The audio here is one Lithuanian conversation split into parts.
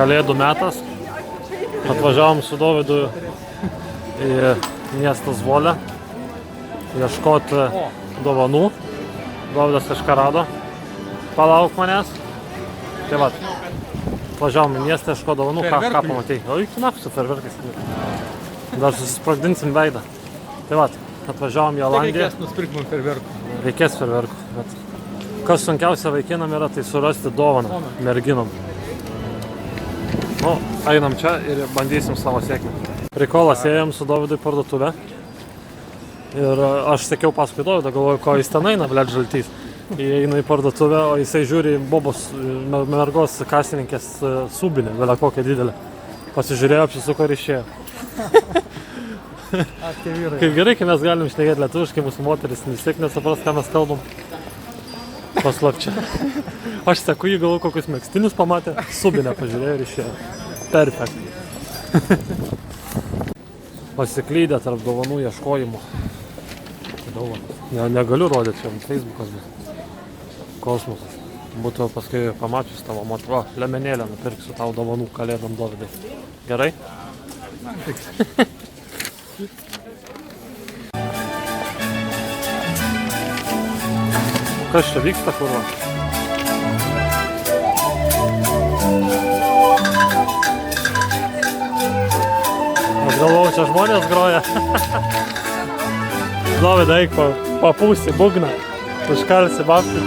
Kalėdų metas. Atvažiavom su Dovydu į miestą Zvolę ieškoti dovanų. Dovydas kažką rado. Palauk manęs. Tai vat. Atvažiavom į miestą ieškoti dovanų. Ką pamatei? O iki naftų su ferverkais. Dar susisprogdinsim veidą. Tai vat. Atvažiavom į Olandiją. Reikės nusipirkti man ferverkų. Reikės ferverkų. Bet kas sunkiausia vaikinam yra, tai surasti dovaną merginom. Nu, einam čia ir bandysim savo sėkmę. Prikolas, ėjom su Dovydu į parduotuvę. Ir aš sekiau paskui Dovydą, galvoju, ko jis ten eina, blėt žaltys. Įeina į parduotuvę, o jisai žiūri Bobos mergos kasininkės subinę, vėlia kokią didelę. Pasižiūrėjo, apsisuko ir išėjo. Kaip gerai, kai mes galim šnekėti lietuviškai, mūsų moteris vis tiek nesupras, ką mes kalbam. Paslapčia. Aš seku jį, galvoju, kokius megstinius pamatė, subinę pažiūrėjo ir išėjo. Perfekt. Pasiklydę tarp dovanų ieškojimų. Negaliu rodyti, čia Facebookas bus. Kosmosas. Būtų paskui pamačius tavo moterį. Va, lemenėlę nupirksiu tau dovanų kalėdam Dovydai. Gerai? Man tiks. Kas čia vyksta, kurva? Aš galvojau, čia žmonės groja. Dovydai, eik papūsi bugną. Užkalsi babkį.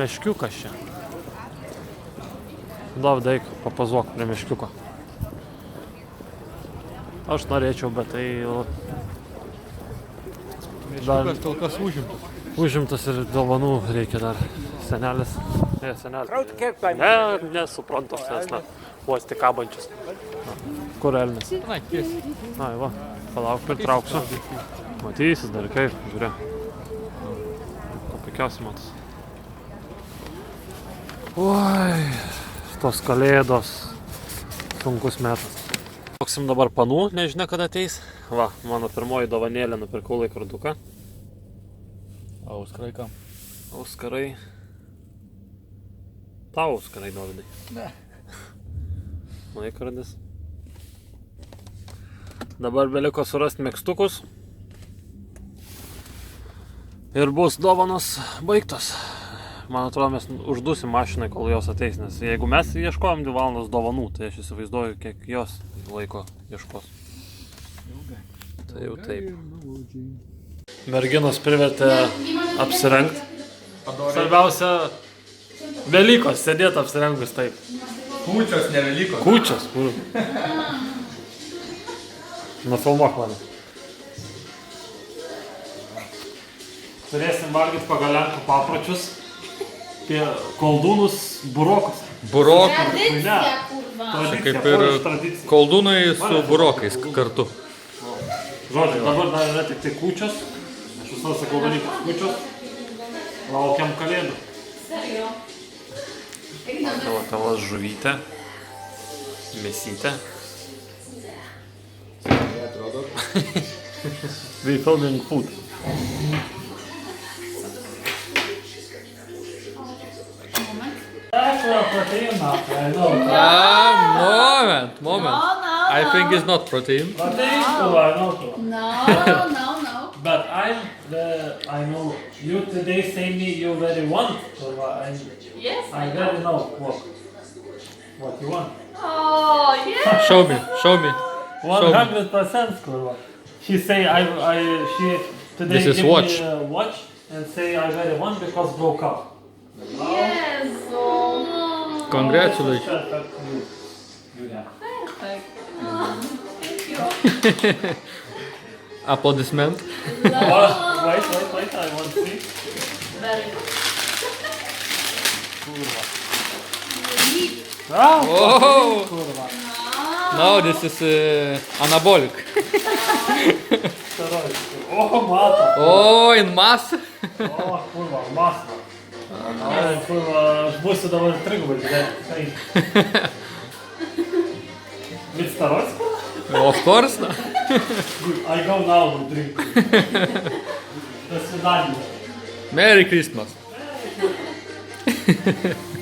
Meškiukas čia. Dovydai, eik papazuok prie meškiuko. Aš norėčiau, bet tai... Meškiukas kol kas užimtas. Užimtas ir dovanų reikia dar. Senelis. Ne, senelis. Nesuprantu, nes vos tik kabančius. Kur elnis? Na, tiesi. Na, va, palauk, pritrauksiu. Matysis dar kaip, žiūrė. Papikiausiai matas. Oi, tos kalėdos. Sunkus metas. Lauksim dabar panų, nežinia kada ateis. Va, mano pirmoji dovanėlė, nupirkau laikroduką. Auskarai kam? Auskarai. Tau auskarai, Dovydai. Ne. Laikrodis. Dabar beliko surasti megstukus. Ir bus dovanos baigtos. Man atrodo, mes uždusim mašinai, kol jos ateis, nes jeigu mes ieškojom 2 valandas dovanų, tai aš įsivaizduoju, kiek jos laiko ieškos. Tai jau taip. Merginos privertė apsirengti. Svarbiausia, Velykos, sėdėti apsirengus taip. Kūčios, ne Velykos. Kūčios, kur? Nufilmuok mane. Turėsim valgyti pagal lenkų papročius. Koldūnus burokus. Burokų. Ne, Čia kaip ir koldūnai su burokais kartu. Žodžiu, dabar dar yra tik tai kūčios. Aš visada sakau dalykus kūčios. Laukiam kalėdų. Tavo žuvytė. Mėsytė. We filming food. Moment. No. I think it's not protein. No. But I know you today say me you very want. Yes. I very know what you want. Oh, yes. Show me. 100% kurva. She say she today This is give watch. me a watch and say I very want because broke up. Yes. Oh. Congratulations. Perfect. Perfect. Oh, thank you. Applaudissement. Wait, I want to see. Very good. Kurva. Oh, Kurva. no, this is anabolic. Mato. Oh, in mass. Kurva, masno. Kurva, aš būsiu dabar trigubai didesnis. With starost? Of course. I go now and drink. До свидания. Merry Christmas. Ой.